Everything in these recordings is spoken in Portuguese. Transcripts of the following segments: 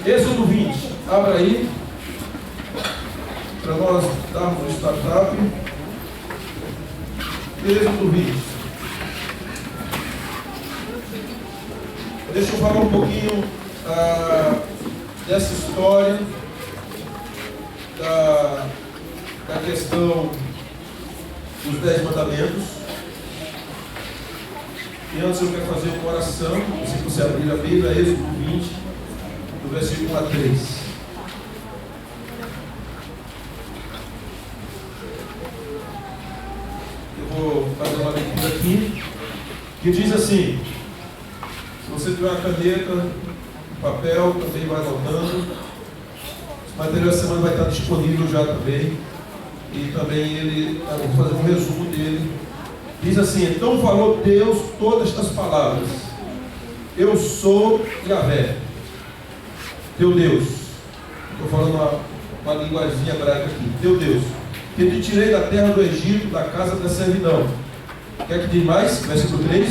Êxodo 20, abra aí, para nós darmos um startup. Êxodo 20. Deixa eu falar um pouquinho dessa história, da questão dos 10 mandamentos. E antes eu quero fazer uma oração, se você abrir a Bíblia, Êxodo 20. Do versículo 1 a 3. Eu vou fazer uma leitura aqui, que diz assim: se você tiver uma caneta, um papel, também vai anotando. O material da semana vai estar disponível já também. E também eu vou fazer um resumo dele. Diz assim: então falou Deus todas estas palavras: eu sou Yahvé, teu Deus. Estou falando uma linguagem hebraica aqui. Teu Deus, que te tirei da terra do Egito, da casa da servidão. Quer que diga mais? Versículo 3.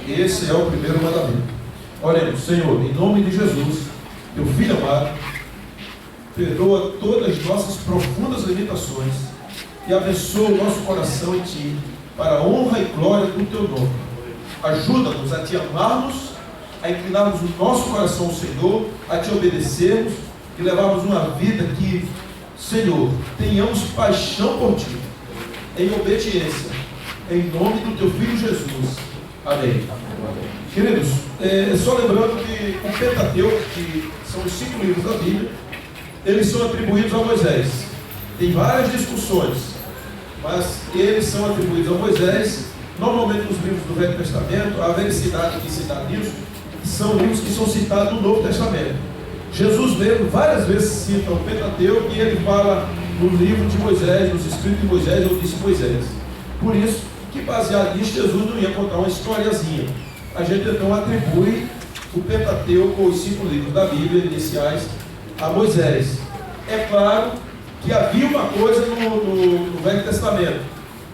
Esse é o primeiro mandamento. Oremos. Senhor, em nome de Jesus, teu Filho amado, perdoa todas as nossas profundas limitações e abençoa o nosso coração em Ti, para a honra e glória do Teu nome. Ajuda-nos a Te amarmos, a inclinarmos o nosso coração ao Senhor, a Te obedecermos e levarmos uma vida que, Senhor, tenhamos paixão por Ti, em obediência, em nome do Teu Filho Jesus. Amém. Queridos, só lembrando que o Pentateuco, que são os 5 livros da Bíblia, eles são atribuídos a Moisés. Tem várias discussões, mas eles são atribuídos a Moisés. Normalmente nos livros do Velho Testamento, a veracidade que se dá nisso são livros que são citados no Novo Testamento. Jesus mesmo várias vezes cita o Pentateuco e ele fala no livro de Moisés, nos escritos de Moisés, ou disse Moisés. Por isso que, baseado nisso, Jesus não ia contar uma historiazinha. A gente então atribui o Pentateuco, os 5 livros da Bíblia iniciais, a Moisés. É claro que havia uma coisa no Velho Testamento.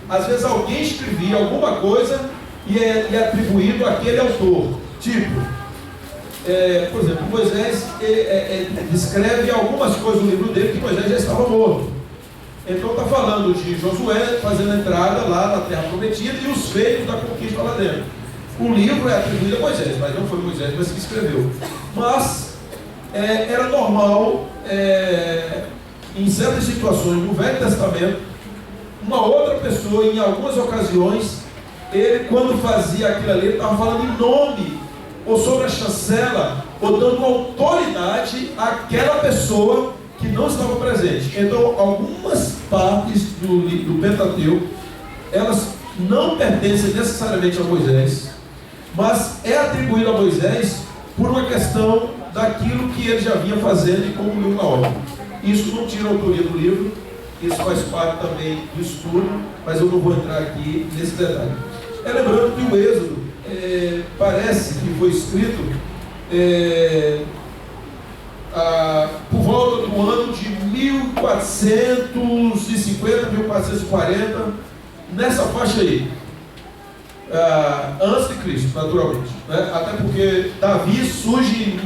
Às vezes alguém escrevia alguma coisa e é atribuído àquele autor. Tipo, por exemplo, Moisés descreve algumas coisas no livro dele que Moisés já estava morto. Então está falando de Josué fazendo a entrada lá na terra prometida e os feitos da conquista lá dentro. O livro é atribuído a Moisés, mas não foi Moisés que escreveu. Mas era normal, em certas situações no Velho Testamento, uma outra pessoa, em algumas ocasiões, ele, quando fazia aquilo ali, ele estava falando em nome, ou sobre a chancela, ou dando autoridade àquela pessoa que não estava presente. Então, algumas partes do Pentateuco, elas não pertencem necessariamente a Moisés, mas é atribuído a Moisés por uma questão daquilo que ele já vinha fazendo e concluiu na obra. Isso não tira a autoria do livro, isso faz parte também do estudo, mas eu não vou entrar aqui nesse detalhe. Lembrando que o Êxodo parece que foi escrito por volta do ano de 1450, 1440, nessa faixa aí, antes de Cristo, naturalmente, né? Até porque Davi surge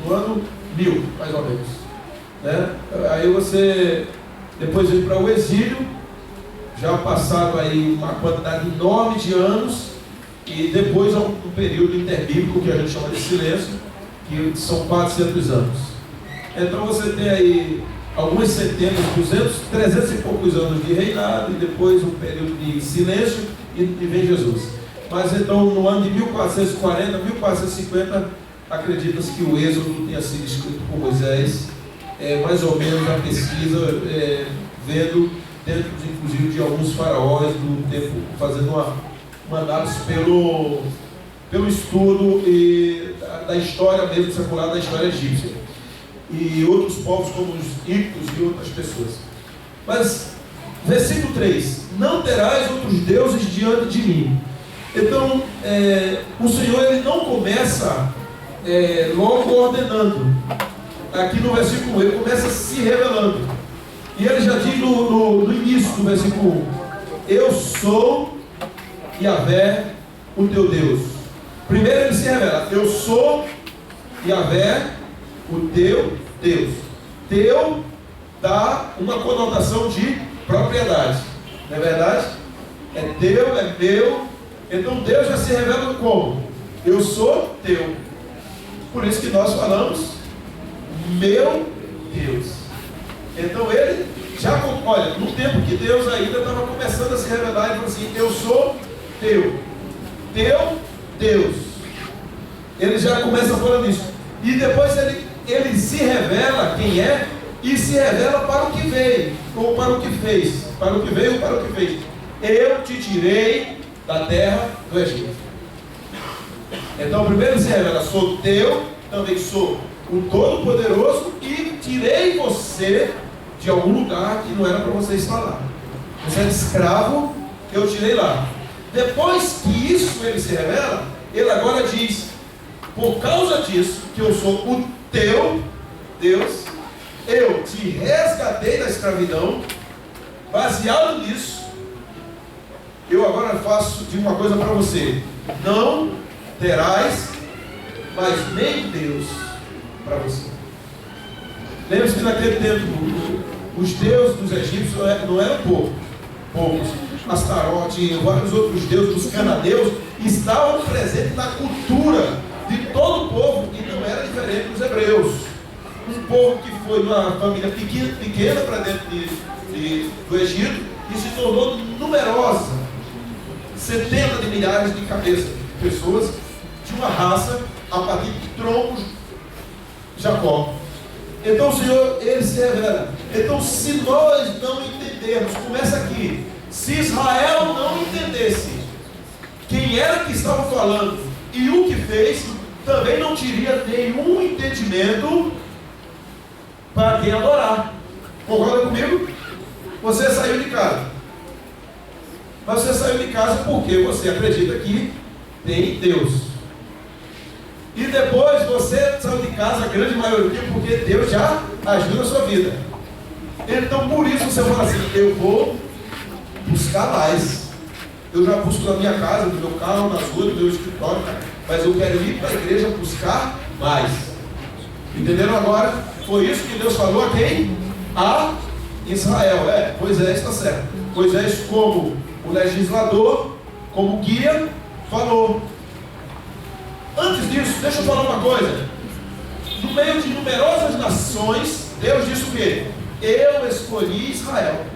no ano 1000, mais ou menos, né? Aí você depois vem para o exílio, já passado aí uma quantidade enorme de anos, e depois há um período interbíblico que a gente chama de silêncio, que são 400 anos. Então você tem aí algumas centenas, 200, 300 e poucos anos de reinado, e depois um período de silêncio, e vem Jesus. Mas então no ano de 1440, 1450, acredita-se que o Êxodo tenha sido escrito por Moisés, mais ou menos a pesquisa, vendo dentro inclusive de alguns faraós do tempo, fazendo uma análise pelo estudo da história mesmo secular, da história egípcia, e outros povos como os íctos e outras pessoas. Mas, versículo 3: não terás outros deuses diante de mim. Então, o Senhor ele não começa logo ordenando. Aqui no versículo 1, ele começa se revelando. E ele já diz no início do versículo 1: eu sou Yahvé, o teu Deus. Primeiro ele se revela: eu sou Yahvé, o teu Deus. Teu dá uma conotação de propriedade, não é verdade? É teu, é meu. Então Deus já se revela como? Eu sou teu. Por isso que nós falamos meu Deus. Então ele já, olha, no tempo que Deus ainda estava começando a se revelar, ele falou assim: eu sou teu Deus. Ele já começa falando isso. E depois ele se revela quem é, e se revela para o que veio, ou para o que fez. Para o que veio ou para o que fez. Eu te tirei da terra do Egito. Então primeiro se revela: sou teu, também sou o Todo-Poderoso, e tirei você de algum lugar que não era para você estar lá. Você era escravo, eu tirei lá. Depois que isso ele se revela, ele agora diz: por causa disso, que eu sou o teu Deus, eu te resgatei da escravidão. Baseado nisso, eu agora faço de uma coisa para você: não terás mais nem Deus para você. Lembra-se que naquele tempo os deuses dos egípcios não eram poucos. Astarote e vários outros deuses dos cananeus estavam presentes na cultura de todo o povo, e não era diferente dos hebreus. Um povo que foi uma família pequena para dentro do Egito e se tornou numerosa, centenas de milhares de cabeças de pessoas de uma raça a partir de troncos Jacó. Então o Senhor, ele se revela. Então, se nós não entendermos, começa aqui, se Israel não entendesse quem era que estava falando e o que fez, também não teria nenhum entendimento para quem adorar. Concorda comigo? Você saiu de casa, mas você saiu de casa porque você acredita que tem Deus. E depois você saiu de casa, a grande maioria, porque Deus já agiu na sua vida. Então por isso você fala assim: eu vou buscar mais. Eu já busco na minha casa, no meu carro, nas ruas, no meu escritório, mas eu quero ir para a igreja buscar mais. Entenderam agora? Foi isso que Deus falou a quem? A Israel. Moisés está certo. Moisés, como o legislador, como guia, falou. Antes disso, deixa eu falar uma coisa. No meio de numerosas nações, Deus disse o quê? Eu escolhi Israel.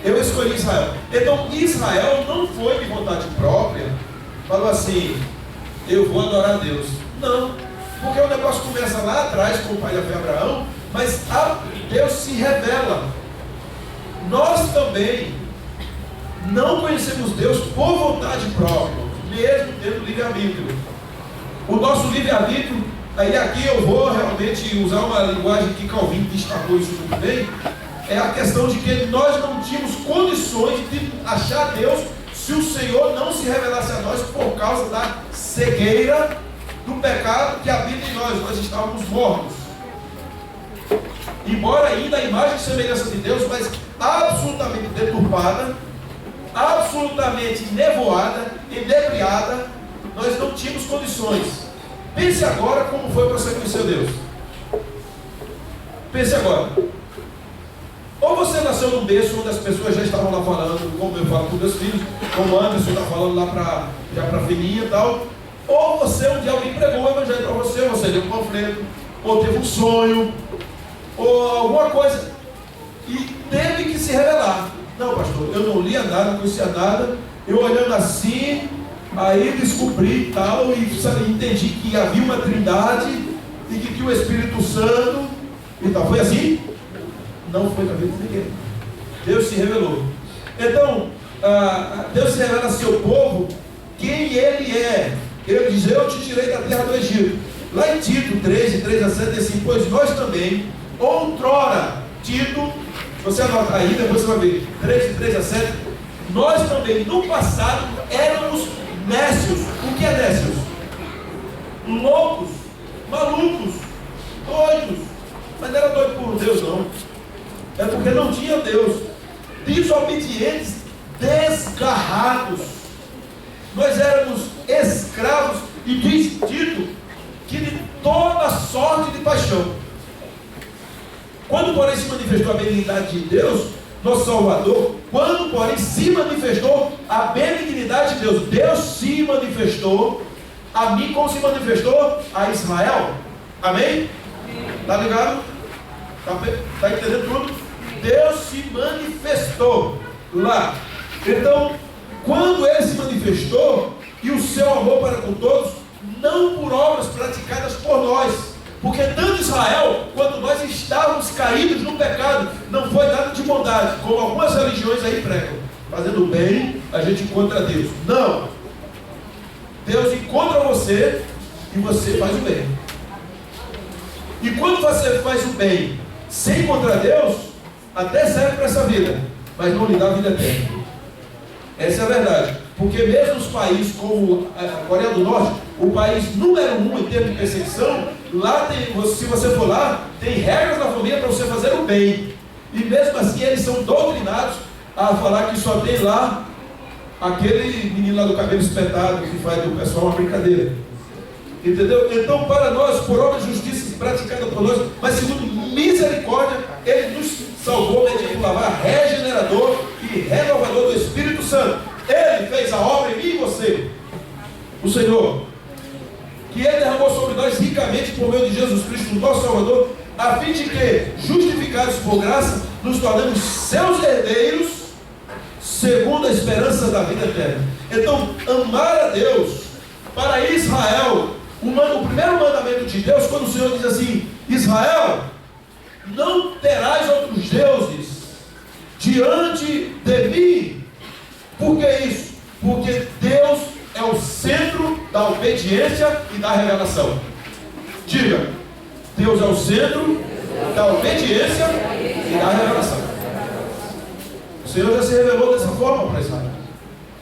Eu escolhi Israel. Então Israel não foi de vontade própria, falou assim: eu vou adorar a Deus. Não, porque o negócio começa lá atrás com o pai da fé Abraão, mas Deus se revela. Nós também não conhecemos Deus por vontade própria, mesmo tendo livre-arbítrio. O nosso livre-arbítrio, aí aqui eu vou realmente usar uma linguagem que Calvin destacou isso muito bem, é a questão de que nós não tínhamos condições de achar Deus se o Senhor não se revelasse a nós por causa da cegueira do pecado que habita em nós estávamos mortos. Embora ainda a imagem e semelhança de Deus, mas absolutamente deturpada, absolutamente nevoada, inebriada, nós não tínhamos condições. Pense agora como foi para você conhecer Deus. Pense agora. Ou você nasceu num berço onde as pessoas já estavam lá falando, como eu falo com meus filhos, como o Anderson está falando lá para a filhinha e tal. Ou você, um dia alguém pregou o evangelho para você, ou você deu um panfleto, ou teve um sonho, ou alguma coisa, e teve que se revelar. Não, pastor, eu não lia nada, não conhecia nada, eu olhando assim, aí descobri tal, e entendi que havia uma trindade, e que o Espírito Santo, e tal. Foi assim? Não foi na vida de ninguém. Deus se revelou. Então, Deus se revela a seu povo quem Ele é. Ele diz: eu te tirei da terra do Egito. Lá em Tito 3, de 3 a 7, diz assim: pois nós também, outrora, Tito, você anota aí, depois você vai ver, 3, de 3 a 7, nós também, no passado, éramos nécios. O que é nécios? Loucos, malucos, doidos. Mas não era doido por Deus, não. É porque não tinha Deus. Desobedientes, desgarrados. Nós éramos diz Tito que de toda sorte de paixão. Quando, porém, se manifestou a benignidade de Deus, nosso Salvador, quando, porém, se manifestou a benignidade de Deus, Deus se manifestou a mim como se manifestou a Israel. Amém? Está ligado? Está entendendo tudo? Deus se manifestou lá. Então, quando Ele se manifestou, e o seu amor para com todos, não por obras praticadas por nós, porque tanto Israel quanto nós estávamos caídos no pecado, não foi nada de bondade, como algumas religiões aí pregam. Fazendo bem, a gente encontra Deus. Não! Deus encontra você e você faz o bem. E quando você faz o bem sem encontrar Deus, até serve para essa vida, mas não lhe dá a vida eterna. Essa é a verdade. Porque mesmo os países como a Coreia do Norte, o país número 1 em termos de perseguição, lá tem, se você for lá, tem regras na família para você fazer o bem. E mesmo assim eles são doutrinados a falar que só tem lá aquele menino lá do cabelo espetado que faz do pessoal uma brincadeira. Entendeu? Então, para nós, por obra de justiça praticada por nós, mas segundo misericórdia, Ele nos salvou mediante o lavar regenerador e renovador do Espírito Santo. Ele fez a obra em mim e você. O Senhor, que Ele derramou sobre nós ricamente por meio de Jesus Cristo, nosso Salvador, a fim de que, justificados por graça, nos tornemos seus herdeiros, segundo a esperança da vida eterna. Então, amar a Deus, para Israel, o primeiro mandamento de Deus, quando o Senhor diz assim: Israel, não terás outros deuses diante de mim. Por que isso? Porque Deus é o centro da obediência e da revelação. Diga: Deus é o centro da obediência e da revelação. O Senhor já se revelou dessa forma para Israel.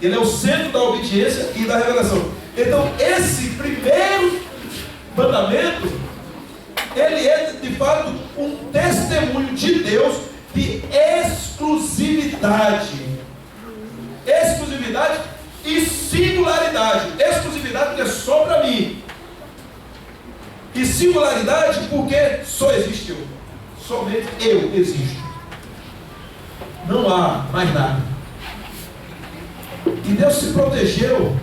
Ele é o centro da obediência e da revelação. Então, esse primeiro mandamento, ele é de fato um testemunho de Deus de exclusividade. Exclusividade e singularidade. Exclusividade porque é só para mim. E singularidade porque só existe eu. Somente eu existo. Não há mais nada. E Deus se protegeu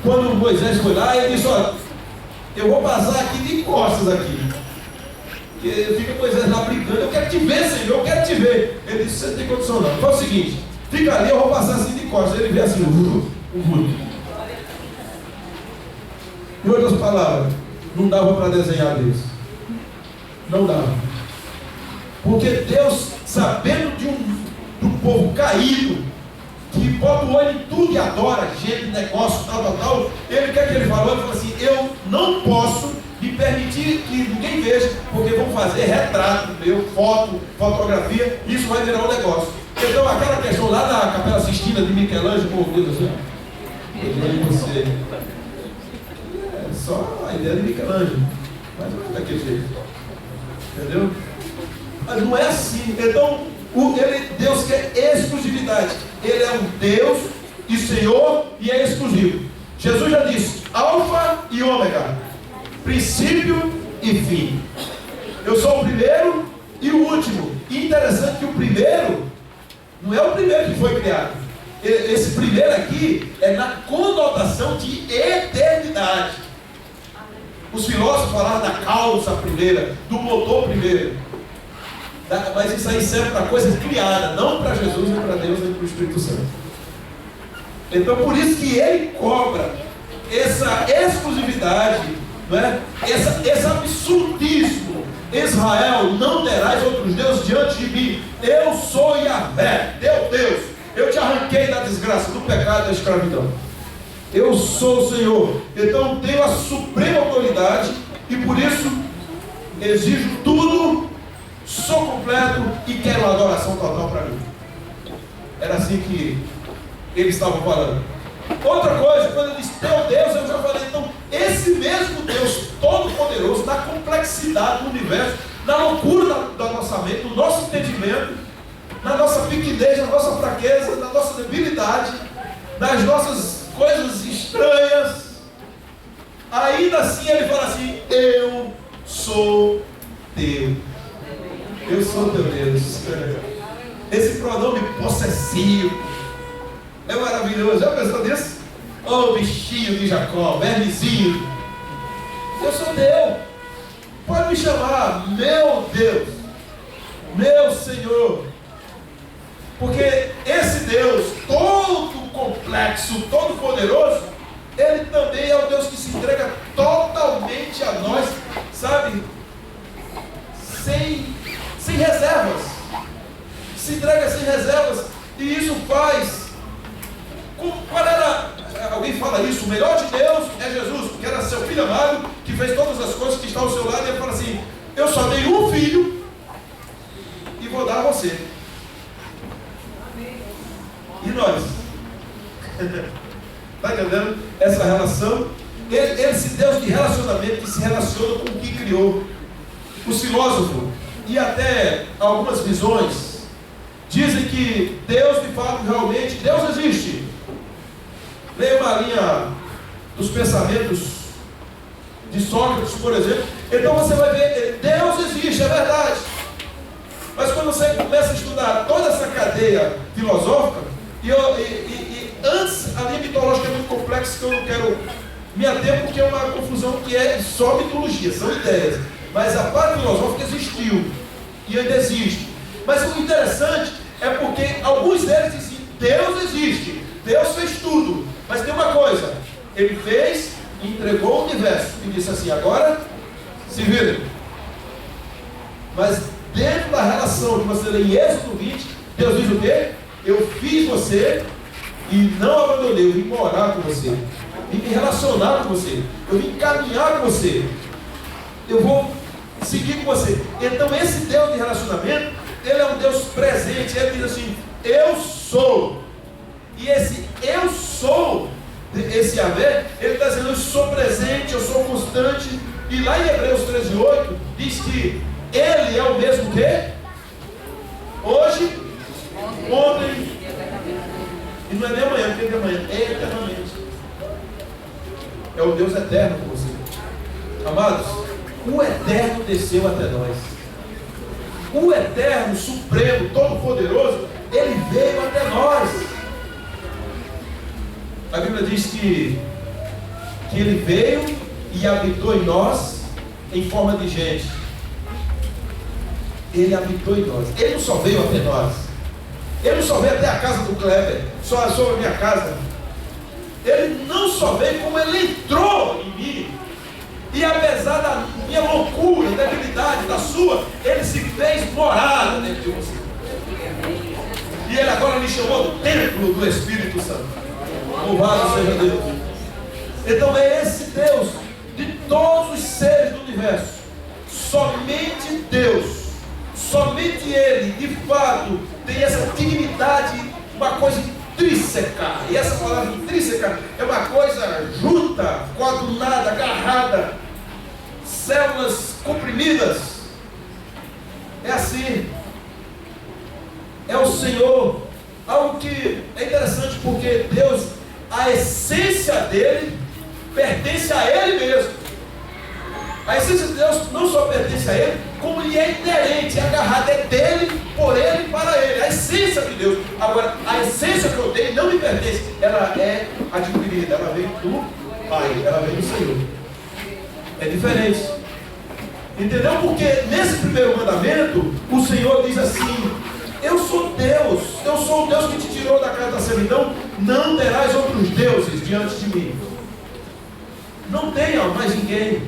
quando Moisés foi lá. Ele disse: olha, eu vou passar aqui de costas aqui. Porque fica Moisés lá brincando: eu quero te ver, Senhor, eu quero te ver. Ele disse: você não tem condição não. Faz o seguinte, fica ali, eu vou passar assim de costas. Ele vê assim, Em outras palavras, não dava para desenhar Deus. Não dava. Porque Deus, sabendo do povo caído, que bota o olho em tudo e adora gente, negócio, tal, ele quer que ele falou? Ele falou assim: eu não posso me permitir que ninguém veja, porque vão fazer retrato meu, fotografia, isso vai virar um negócio. Então aquela questão lá da Capela Sistina de Michelangelo, meu Deus do céu, você é só a ideia de Michelangelo, mas não é daquele jeito, entendeu? Mas não é assim. Então Deus quer exclusividade. Ele é um Deus e Senhor e é exclusivo. Jesus já disse: Alfa e Ômega, princípio e fim. Eu sou o primeiro e o último. E interessante que o primeiro não é o primeiro que foi criado. Esse primeiro aqui é na conotação de eternidade. Os filósofos falaram da causa primeira, do motor primeiro. Mas isso aí serve para coisa criada, não para Jesus, nem para Deus, nem para o Espírito Santo. Então por isso que ele cobra essa exclusividade, não é? Esse absolutismo. Israel, não terás outros deuses diante de mim. Eu sou Yahvé, teu Deus. Eu te arranquei da desgraça, do pecado e da escravidão. Eu sou o Senhor. Então tenho a suprema autoridade e por isso exijo tudo, sou completo e quero uma adoração total para mim. Era assim que eles estavam falando. Outra coisa, quando ele disse teu Deus, eu já falei, então, esse mesmo Deus todo-poderoso, na complexidade do universo, na loucura da nossa mente, no nosso entendimento, na nossa pequenez, na nossa fraqueza, na nossa debilidade, nas nossas coisas estranhas, ainda assim ele fala assim: eu sou teu. Eu sou teu Deus. Esse pronome possessivo é maravilhoso. Já pensou nisso? Oh, bichinho de Jacó, vermezinho. Eu sou teu. Pode me chamar meu Deus, meu Senhor. Porque esse Deus todo complexo, todo poderoso, Ele também é o Deus que se entrega totalmente a nós, sabe? Sem reservas. Se entrega sem reservas. E isso faz. Qual era? Alguém fala isso, o melhor de Deus é Jesus, porque era seu filho amado, que fez todas as coisas, que está ao seu lado, e ele fala assim: eu só dei um filho e vou dar a você. E nós? Está entendendo? Essa relação, esse Deus de relacionamento que se relaciona com o que criou. Os filósofos e até algumas visões dizem que Deus, de fato, realmente, Deus existe. Leia uma linha dos pensamentos de Sócrates, por exemplo. Então você vai ver, Deus existe, é verdade. Mas quando você começa a estudar toda essa cadeia filosófica, e antes, a linha mitológica é muito complexa, que eu não quero me ater, porque é uma confusão que é só mitologia, são ideias. Mas a parte filosófica existiu, e ainda existe. Mas o interessante é porque alguns deles dizem: Deus existe, Deus fez tudo. Mas tem uma coisa: Ele fez, entregou o universo e disse assim: agora se vira. Mas dentro da relação que você lê em Êxodo 20, Deus diz o quê? Eu fiz você e não abandonei. Eu vim morar com você, vim me relacionar com você, eu vim caminhar com você, eu vou seguir com você. Então esse Deus de relacionamento, Ele é um Deus presente. Ele diz assim: eu sou. E esse eu sou, esse Yahvé, Ele está dizendo: eu sou presente, eu sou constante. E lá em Hebreus 13:8 diz que Ele é o mesmo que hoje, ontem, e não é nem amanhã, porque é de amanhã, é eternamente. É o Deus eterno com você. Amados, o eterno desceu até nós. O eterno, supremo, todo-poderoso, Ele veio até nós. A Bíblia diz que Ele veio e habitou em nós em forma de gente. Ele habitou em nós. Ele não só veio até nós. Ele não só veio até a casa do Kleber, só a minha casa. Ele não só veio, como Ele entrou em mim. E apesar da minha loucura, da debilidade, da sua, Ele se fez morada dentro de você. E Ele agora lhe chamou do templo do Espírito Santo. Louvado seja Deus. Então é esse Deus de todos os seres do universo. Somente Deus, somente Ele, de fato, tem essa dignidade, uma coisa intrínseca. E essa palavra intrínseca é uma coisa junta, coadunada, agarrada, células comprimidas. É assim. É o Senhor. Algo que é interessante, porque Deus, a essência dele pertence a Ele mesmo. A essência de Deus não só pertence a Ele, como Ele é inerente, é agarrado, é dele, por Ele e para Ele. A essência de Deus. Agora, a essência que eu tenho não me pertence, ela é adquirida, ela vem do Pai, ela vem do Senhor. É diferente. Entendeu? Porque nesse primeiro mandamento, o Senhor diz assim: eu sou Deus, eu sou o Deus que te tirou da casa da servidão, não terás outros deuses diante de mim. Não tenha mais ninguém,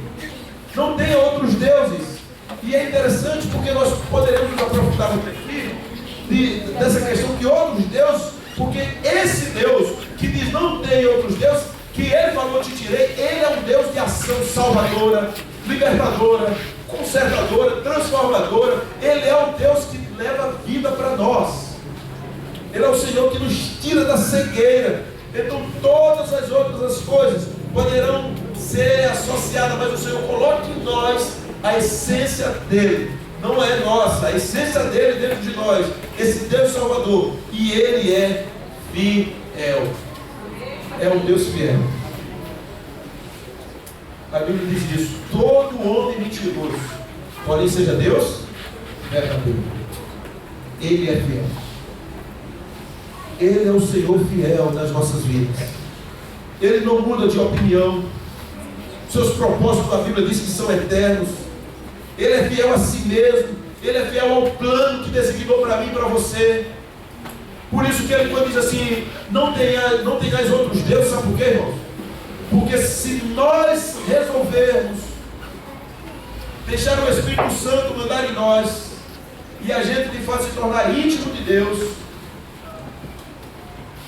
não tenha outros deuses. E é interessante porque nós poderemos nos aprofundar muito aqui dessa questão que outros deuses, porque esse Deus que diz não tem outros deuses, que Ele falou te tirei, Ele é um Deus de ação salvadora, libertadora, conservadora, transformadora. Ele é o Deus que leva vida para nós. Ele é o Senhor que nos tira da cegueira. Então todas as outras coisas poderão ser associadas, mas o Senhor coloca em nós a essência dele. Não é nossa, a essência dele dentro de nós, esse Deus Salvador. E Ele é fiel. É um Deus fiel. A Bíblia diz isso: todo homem mentiroso, porém seja Deus verdadeiro. Ele é fiel. Ele é o Senhor fiel nas nossas vidas. Ele não muda de opinião. Seus propósitos, a Bíblia diz que são eternos. Ele é fiel a si mesmo. Ele é fiel ao plano que designou para mim e para você. Por isso que ele, quando diz assim, não tenhais outros deuses, sabe por quê, irmãos? Porque se nós resolvermos deixar o Espírito Santo mandar em nós, e a gente de fato se tornar íntimo de Deus,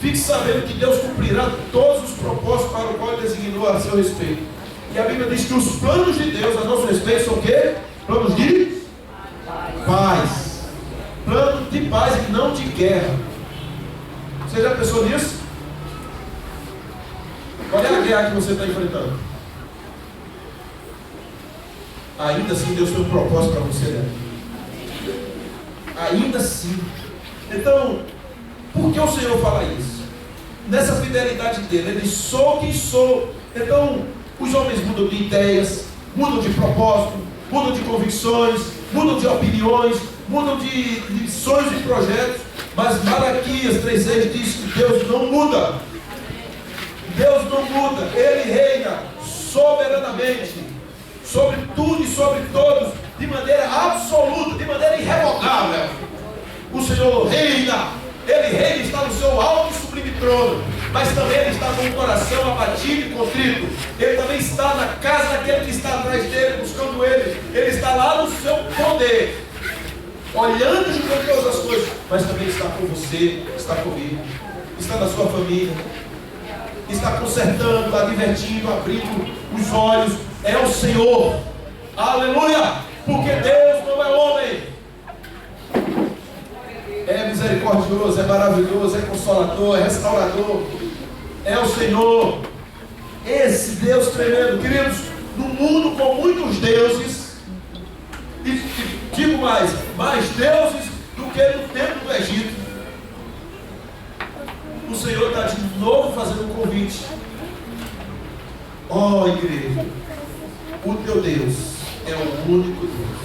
fique sabendo que Deus cumprirá todos os propósitos para o qual Ele designou a seu respeito. E a Bíblia diz que os planos de Deus a nosso respeito são o quê? Planos de paz. Plano de paz e não de guerra. Você já pensou nisso? Qual é a guerra que você está enfrentando? Ainda assim Deus tem um propósito para você, né? Ainda assim. Então, por que o Senhor fala isso? Nessa fidelidade dele, ele diz: sou quem sou. Então, os homens mudam de ideias, mudam de propósito, mudam de convicções, mudam de opiniões, mudam de sonhos e projetos, mas Malaquias 3,6 diz que Deus não muda. Deus não muda, Ele reina soberanamente sobre tudo e sobre todos, de maneira absoluta, de maneira irrevogável. O Senhor reina, Ele reina, está no seu alto e sublime trono, mas também Ele está com o coração abatido e contrito. Ele também está na casa daquele que está atrás dele, buscando Ele. Ele está lá no seu poder, olhando de todas as coisas, mas também está com você, está comigo, está na sua família, está consertando, advertindo, abrindo os olhos. É o Senhor, aleluia, porque Deus não é homem. É misericordioso, é maravilhoso, é consolador, é restaurador. É o Senhor, esse Deus tremendo. Queridos, no mundo com muitos deuses, e digo mais deuses do que no tempo do Egito, o Senhor está de novo fazendo um convite. Ó igreja, o teu Deus é o único Deus.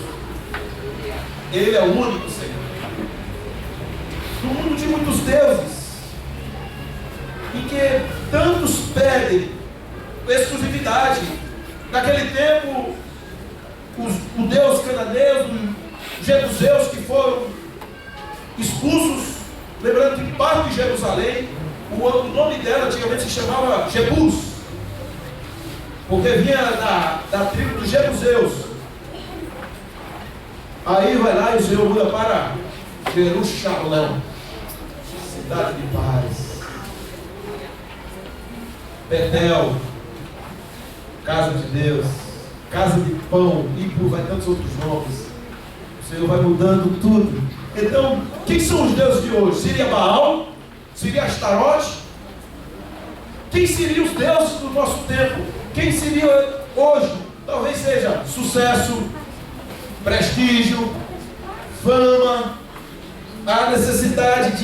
Ele é o único Senhor. No mundo de muitos deuses, em que tantos pedem exclusividade. Naquele tempo, o Deus cananeu, os jebuseus que foram expulsos, lembrando que parte de Jerusalém, o nome dela antigamente se chamava Jebus, porque vinha da tribo dos jebuseus. Aí vai lá e o Senhor muda para Jerusalém, cidade de paz. Betel, casa de Deus, casa de pão, e vai tantos outros nomes. O Senhor vai mudando tudo. Então, quem são os deuses de hoje? Seria Baal? Seria Astarote? Quem seriam os deuses do nosso tempo? Quem seria hoje? Talvez seja sucesso, prestígio, fama, a necessidade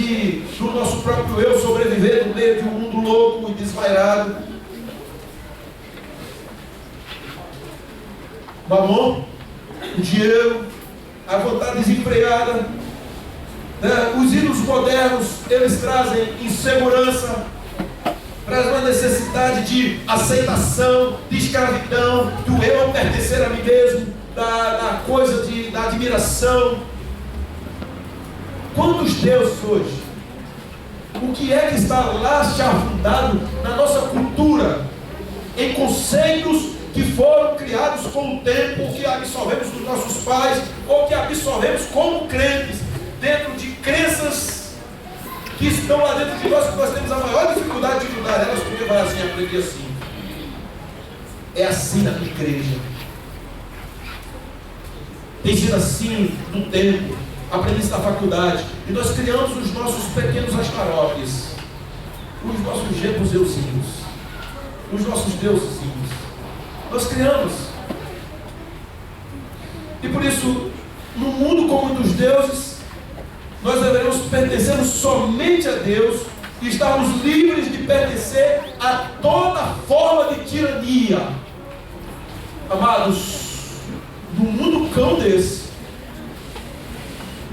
do nosso próprio eu sobreviver no meio de um mundo louco e desvairado. Mamon, o dinheiro, a vontade desenfreada, né? Os ídolos modernos, eles trazem insegurança, trazem uma necessidade de aceitação, de escravidão, do eu pertencer a mim mesmo, da coisa da admiração. Quantos deuses hoje? O que é que está lá chafurdado na nossa cultura, em conceitos que foram criados com o tempo, que absorvemos dos nossos pais, ou que absorvemos como crentes, dentro de crenças que estão lá dentro de nós, que nós temos a maior dificuldade de mudar elas, porque vai assim, aprendi assim. É assim na minha igreja. Tem sido assim no tempo. Aprendi isso na faculdade. E nós criamos os nossos pequenos astarotes, os nossos jebuseuzinhos, os nossos deusezinhos. Nós criamos. E por isso, no mundo com muitos deuses, nós deveremos pertencer somente a Deus e estarmos livres de pertencer a toda forma de tirania. Amados, num mundo cão desse,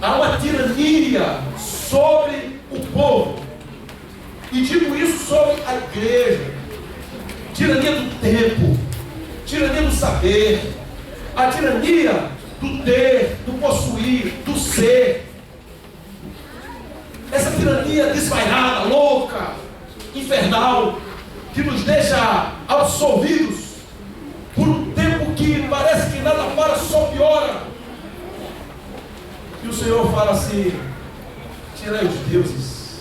há uma tirania sobre o povo. E digo isso sobre a igreja. Tirania do tempo, tirania do saber, a tirania do ter, do possuir, do ser. Essa tirania desvairada, louca, infernal, que nos deixa absorvidos por um tempo que parece que nada para, só piora. E o Senhor fala assim: tirai os deuses,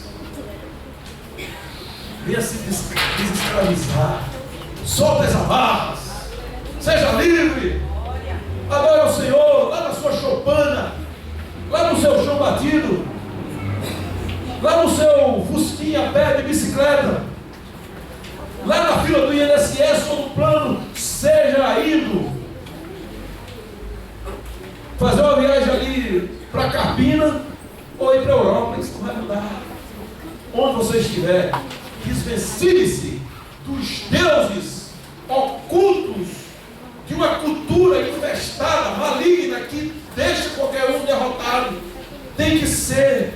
venha se desescravizar, solta as amarras, seja livre, adore ao Senhor, lá na sua choupana, lá no seu chão batido, lá no seu fusquinha a pé de bicicleta, lá na fila do INSS ou no plano, seja indo fazer uma viagem ali para Carpina ou ir para a Europa. Isso não vai mudar. Onde você estiver, desvencilhe-se dos deuses ocultos de uma cultura infestada, maligna, que deixa qualquer um derrotado. Tem que ser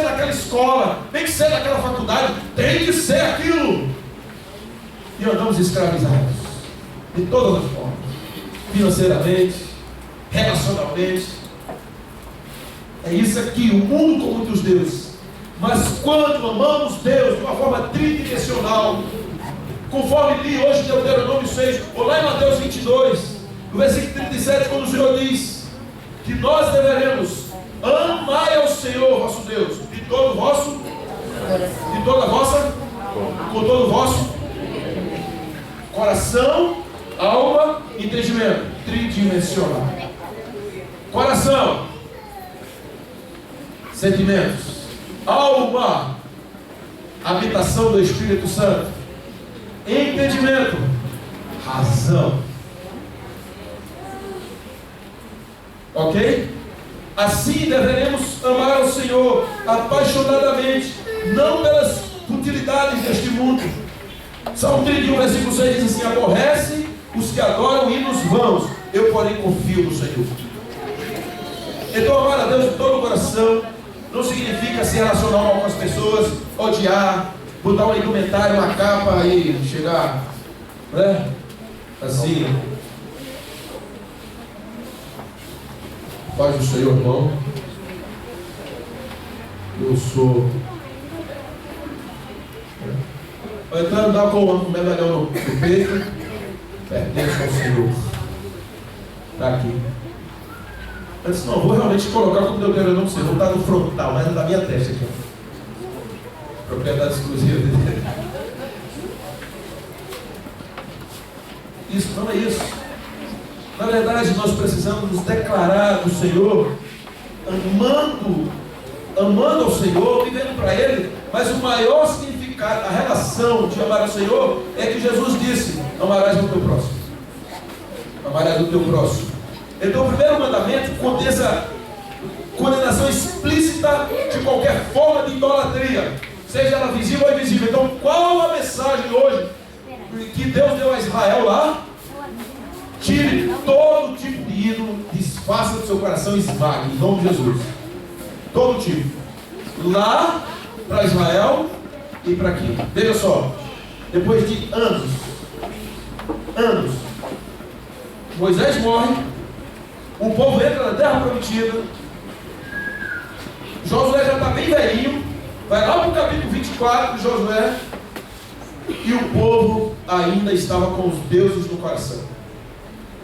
naquela escola, tem que ser naquela faculdade, tem que ser aquilo. E andamos escravizados de todas as formas, financeiramente, relacionalmente. É isso aqui, o mundo com muitos deuses. Mas quando amamos Deus de uma forma tridimensional, conforme li hoje em Deuteronômio 6, ou lá em Mateus 22, no versículo 37, quando o Senhor diz que nós deveremos amar ao Senhor vosso Deus de todo o vosso, de toda a vossa, com todo o vosso coração, alma e entendimento. Tridimensional. Coração, sentimentos, alma, habitação do Espírito Santo, entendimento, razão. Ok? Assim deveremos amar ao Senhor apaixonadamente, não pelas futilidades deste mundo. Salmo 31, versículo 6 diz assim: aborrece os que adoram hinos vãos, eu porém confio no Senhor. Então amar a Deus de todo o coração não significa se relacionar mal com as pessoas, odiar, botar um indumentário, uma capa e chegar, né? Assim. Paz do Senhor, irmão. Eu sou. Ou então andar com o medalhão no peito, pertence ao Senhor. Está aqui. Eu disse: não, vou realmente colocar como Deuteronômio 6, vou estar no frontal, mas é da minha testa aqui. Propriedade exclusiva dele. Isso não é isso. Na verdade, nós precisamos nos declarar do Senhor, amando ao Senhor, vivendo para Ele. Mas o maior significado, a relação de amar ao Senhor, é que Jesus disse: amarás o teu próximo. Amarás o teu próximo. Então o primeiro mandamento contém essa condenação explícita de qualquer forma de idolatria, seja ela visível ou invisível. Então qual a mensagem hoje que Deus deu a Israel lá? Tire todo tipo de ídolo, desfaça do seu coração e esmague, em nome de Jesus. Todo tipo. Lá para Israel e para aqui. Veja só, depois de anos, Moisés morre, o povo entra na terra prometida, Josué já está bem velhinho, vai lá para o capítulo 24 de Josué, e o povo ainda estava com os deuses no coração.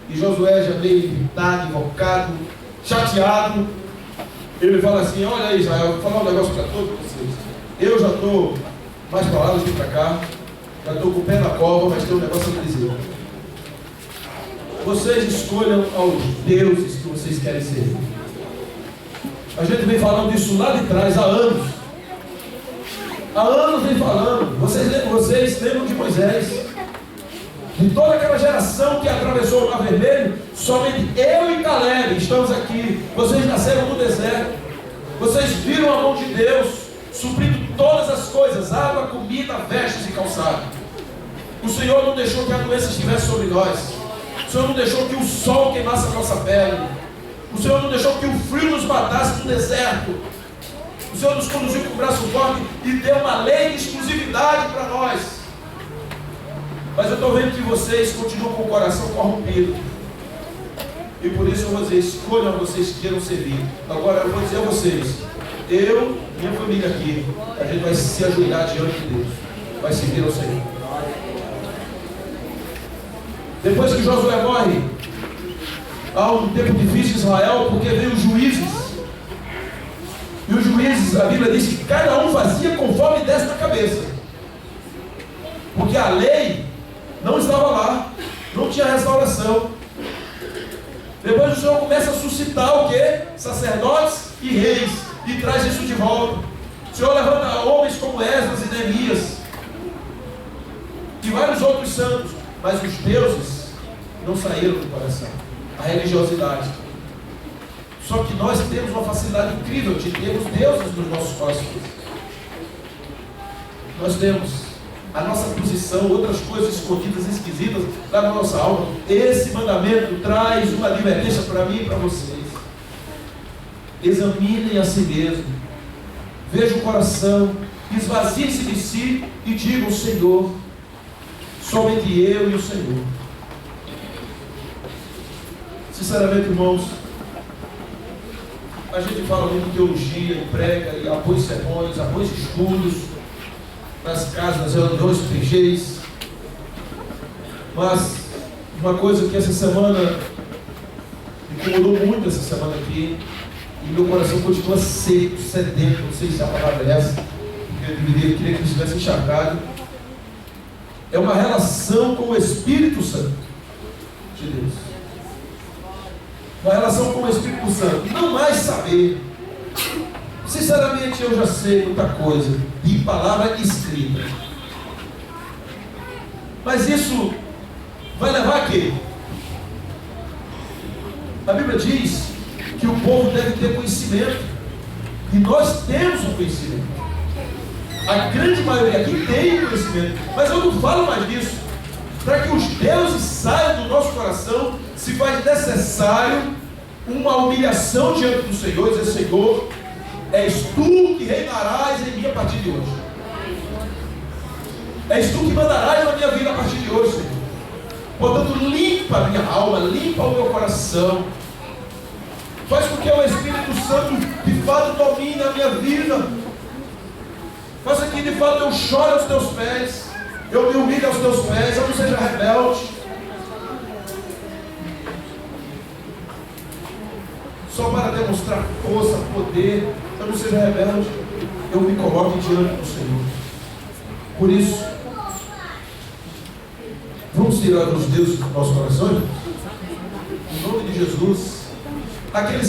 E Josué já meio irritado, invocado, chateado. Ele fala assim: olha aí, Israel, vou falar um negócio para todos vocês. Eu já estou mais para lá do que para cá, já estou com o pé na cova, mas tem um negócio a dizer. Vocês escolham aos deuses que vocês querem ser. A gente vem falando disso lá de trás há anos. Há anos vem falando. Vocês lembram de Moisés? De toda aquela geração que atravessou o Mar Vermelho, somente eu e Caleb estamos aqui. Vocês nasceram no deserto. Vocês viram a mão de Deus suprindo todas as coisas: água, comida, vestes e calçado. O Senhor não deixou que a doença estivesse sobre nós. O Senhor não deixou que o sol queimasse a nossa pele. O Senhor não deixou que o frio nos matasse no deserto. O Senhor nos conduziu com o braço forte e deu uma lei de exclusividade para nós. Mas eu estou vendo que vocês continuam com o coração corrompido. E por isso eu vou dizer, escolham a vocês que queiram servir. Agora eu vou dizer a vocês, eu, minha família aqui, a gente vai se ajoelhar diante de Deus. Vai servir ao Senhor. Depois que Josué morre, há um tempo difícil em Israel, porque veio os juízes. E os juízes, a Bíblia diz que cada um fazia conforme desse na cabeça. Porque a lei não estava lá, não tinha restauração. Depois o Senhor começa a suscitar o quê? Sacerdotes e reis, e traz isso de volta. O Senhor levanta homens como Esdras e Neemias, e vários outros santos, mas os deuses não saíram do coração, a religiosidade. Só que nós temos uma facilidade incrível de termos deuses nos nossos corações. Nós temos a nossa posição, outras coisas escondidas, esquisitas lá na nossa alma. Esse mandamento traz uma advertência para mim e para vocês. Examinem a si mesmo, vejam o coração, esvaziem-se de si e digam: Senhor, somente eu e o Senhor. Sinceramente, irmãos, a gente fala muito de teologia, e prega, e apoia sermões, apoia estudos nas casas, nas reuniões, PGs. Mas uma coisa que essa semana me incomodou muito, essa semana aqui, e meu coração continua seco, sedento, não sei se a palavra é essa, porque eu queria que eu estivesse encharcado, é uma relação com o Espírito Santo de Deus. Uma relação com o Espírito Santo, não mais saber. Sinceramente, eu já sei muita coisa de palavra escrita, mas isso vai levar a quê? A Bíblia diz que o povo deve ter conhecimento, e nós temos o conhecimento. A grande maioria aqui tem conhecimento, mas eu não falo mais disso. Para que os deuses saiam do nosso coração, se faz necessário uma humilhação diante do Senhor, e dizer: Senhor, és tu que reinarás em mim a partir de hoje. És tu que mandarás na minha vida a partir de hoje, Senhor. Portanto, limpa a minha alma, limpa o meu coração. Faz com que o Espírito Santo de fato domine a minha vida. Faça que de fato eu chore aos teus pés, eu me humilhe aos teus pés, eu não seja rebelde. Só para demonstrar força, poder, eu não seja rebelde, eu me coloque diante do Senhor. Por isso, vamos tirar os deuses do nosso coração, em nome de Jesus. Aqueles